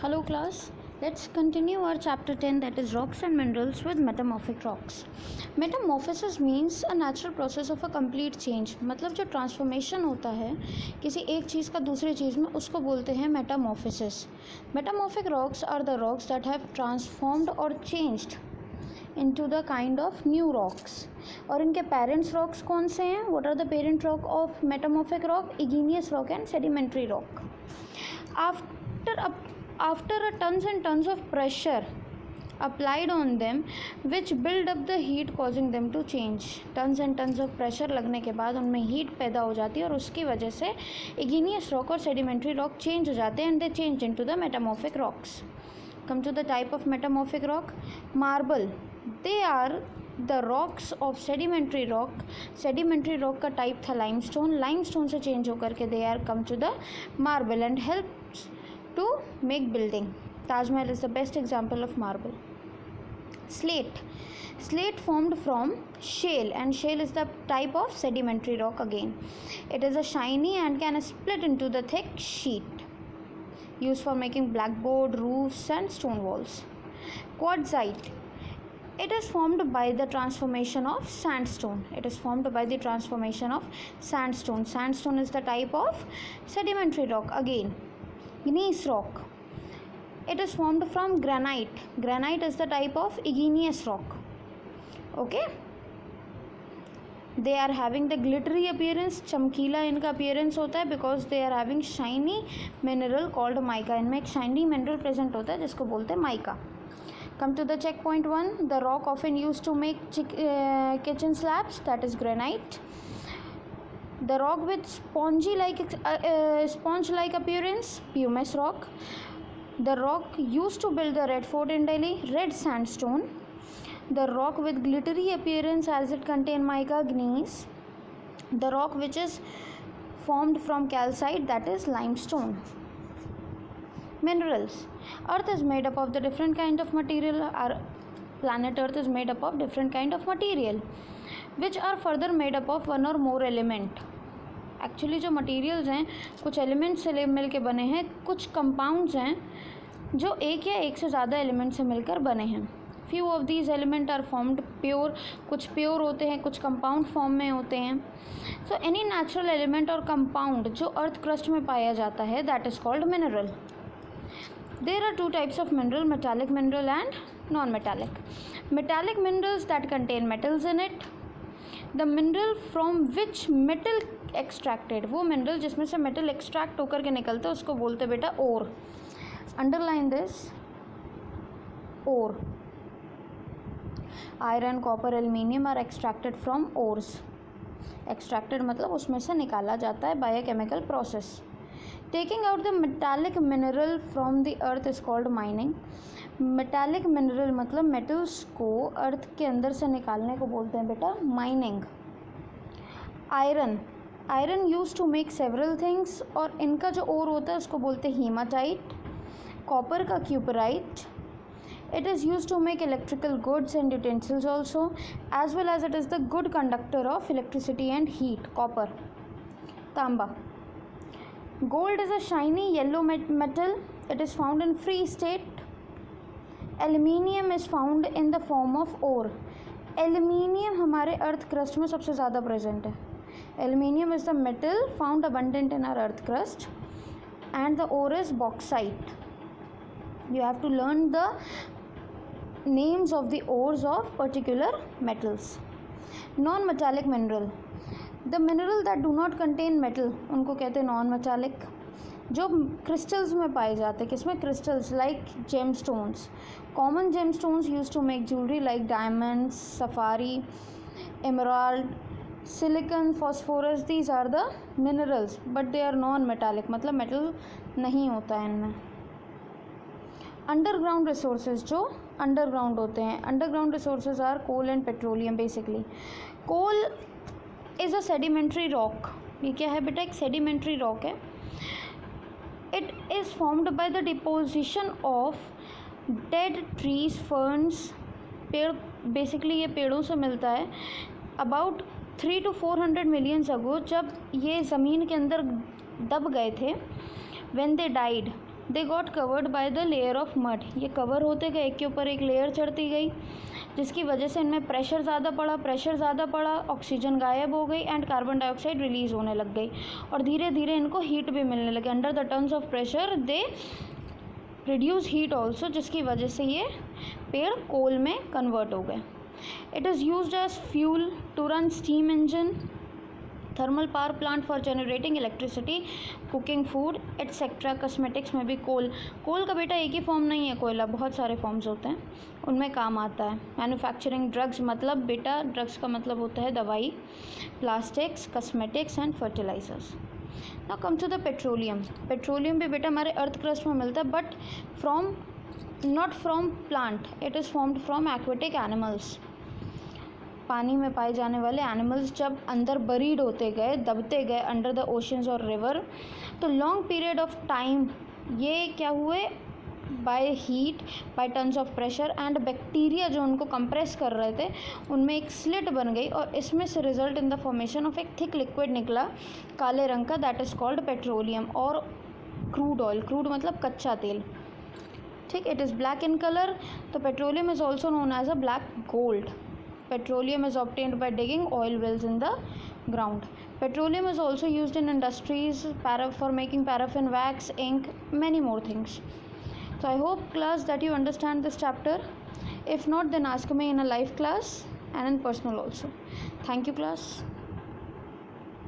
Hello class, let's continue our chapter 10, that is rocks and minerals, with metamorphic rocks. Metamorphosis means a natural process of a complete change. मतलब जो transformation होता है किसी एक चीज़ का दूसरे चीज़ में, उसको बोलते हैं Metamorphosis. Metamorphic rocks are the rocks that have transformed or changed into the kind of new rocks. और इनके पेरेंट्स रॉक्स कौन से हैं? What are the parent rock of metamorphic rock? Igneous rock and sedimentary rock. After tons and tons of pressure applied on them, which build up the heat causing them to change. tons and tons of pressure लगने के बाद उनमें heat पैदा हो जाती है और उसकी वजह से igneous rock और sedimentary rock चेंज हो जाते हैं and they change into the metamorphic rocks. Come to the type of metamorphic rock. Marble. They are the rocks of sedimentary rock. Sedimentary rock का टाइप था limestone. limestone से change होकर के they are come to the marble and helps to make building. Taj Mahal is the best example of marble. Slate. Slate formed from shale, and shale is the type of sedimentary rock again. It is a shiny and can split into the thick sheet used for making blackboard, roofs and stone walls. Quartzite. It is formed by the transformation of sandstone. It is formed by the transformation of sandstone. Sandstone is the type of sedimentary rock again. Gneiss rock. It is formed from granite. Granite is the type of igneous rock. Okay. They are having the glittery appearance. चमकीला इनका appearance होता है because they are having shiny mineral called mica. इनमें एक shiny mineral present होता है जिसको बोलते हैं mica. Come to the checkpoint 1. The rock often used to make kitchen slabs, that is granite. The rock with sponge-like appearance, pumice rock. The rock used to build the Red Fort in Delhi, red sandstone. The rock with glittery appearance as it contains mica, gneiss. The rock which is formed from calcite, that is limestone. Minerals. Earth is made up of the different kind of material. Our planet Earth is made up of different kind of material, which are further made up of one or more element. Actually जो materials हैं कुछ element से मिल के बने हैं, कुछ compounds हैं जो एक या एक से ज़्यादा एलिमेंट से मिलकर बने हैं. Few of these element are formed pure. कुछ प्योर होते हैं, कुछ कंपाउंड फॉर्म में होते हैं. सो एनी नेचुरल एलिमेंट और कंपाउंड जो अर्थ क्रस्ट में पाया जाता है, that is called mineral. There are two types of mineral, metallic mineral and non-metallic. Metallic minerals that contain metals in it. The mineral from which metal extracted, वो mineral जिसमें से metal extract होकर के निकलता है उसको बोलते बेटा ore. Underline this, ore. Iron, copper, aluminium are extracted from ores. Extracted मतलब उसमें से निकाला जाता है by a chemical process. Taking out the metallic mineral from the earth is called mining. Metallic mineral मतलब metals को अर्थ के अंदर से निकालने को बोलते हैं बेटा mining. Iron used to make several things, और इनका जो ore होता है उसको बोलते हैं hematite. Copper का cuprite. It is used to make electrical goods and utensils also, as well as it is the good conductor of electricity and heat. Copper. Tamba. Gold is a shiny yellow metal. It is found in free state. Aluminium is found in the form of ore. Aluminium हमारे earth crust में सबसे ज़्यादा present है. Aluminium is the metal found abundant in our earth crust, and the ore is bauxite. You have to learn the names of the ores of particular metals. Non-metallic mineral. The mineral that do not contain metal उनको कहते हैं non metallic. जो crystals में पाए जाते हैं, किसमें? Crystals like gem stones. Common gem stones use to make jewellery like diamonds, sapphire, emerald, silicon, phosphorus. These are the minerals but they are non metallic, मतलब मेटल नहीं होता है इनमें. अंडरग्राउंड रिसोर्सेज जो अंडरग्राउंड होते हैं, underground resources are coal and petroleum. Basically coal is a sedimentary rock. ये क्या है बेटा? एक सेडिमेंट्री रॉक है. It is formed by the deposition of dead trees, ferns. पेड़ बेसिकली ये पेड़ों से मिलता है. अबाउट 300 to 400 मिलियंस अगो जब ये ज़मीन के अंदर दब गए थे, when they died, they got covered by the layer of mud. ये कवर होते गए, एक के ऊपर एक लेयर चढ़ती गई, जिसकी वजह से इनमें प्रेशर ज़्यादा पड़ा, ऑक्सीजन गायब हो गई एंड कार्बन डाइऑक्साइड रिलीज़ होने लग गई और धीरे धीरे इनको हीट भी मिलने लगे। Under the turns of pressure they reduce heat also, जिसकी वजह से ये पेड़ कोल में कन्वर्ट हो गए। It is used as fuel to run steam engine, thermal power plant for generating electricity, cooking food etcetera. Cosmetics में भी कोल का बेटा एक ही फॉर्म नहीं है कोयला, बहुत सारे फॉर्म्स होते हैं, उनमें काम आता है। मैन्युफैक्चरिंग ड्रग्स, मतलब बेटा ड्रग्स का मतलब होता है दवाई, plastics, cosmetics and fertilisers. Now come to the petroleum भी बेटा हमारे अर्थ क्रस्ट में मिलता है, but not from plant, it is formed from aquatic animals. पानी में पाए जाने वाले एनिमल्स जब अंदर बरीड होते गए, दबते गए अंडर द ओशंस और रिवर, तो लॉन्ग पीरियड ऑफ टाइम ये क्या हुए, by heat, by turns of pressure and bacteria जो उनको कंप्रेस कर रहे थे, उनमें एक स्लिट बन गई और इसमें से result in the formation of एक थिक लिक्विड निकला काले रंग का, दैट इज़ कॉल्ड पेट्रोलियम और क्रूड ऑयल। क्रूड मतलब कच्चा तेल, ठीक। It is black in colour, तो petroleum is also known as a black gold. Petroleum is obtained by digging oil wells in the ground. Petroleum is also used in industries for making paraffin, wax, ink, many more things. So I hope class that you understand this chapter. If not, then ask me in a live class and in personal also. Thank you class.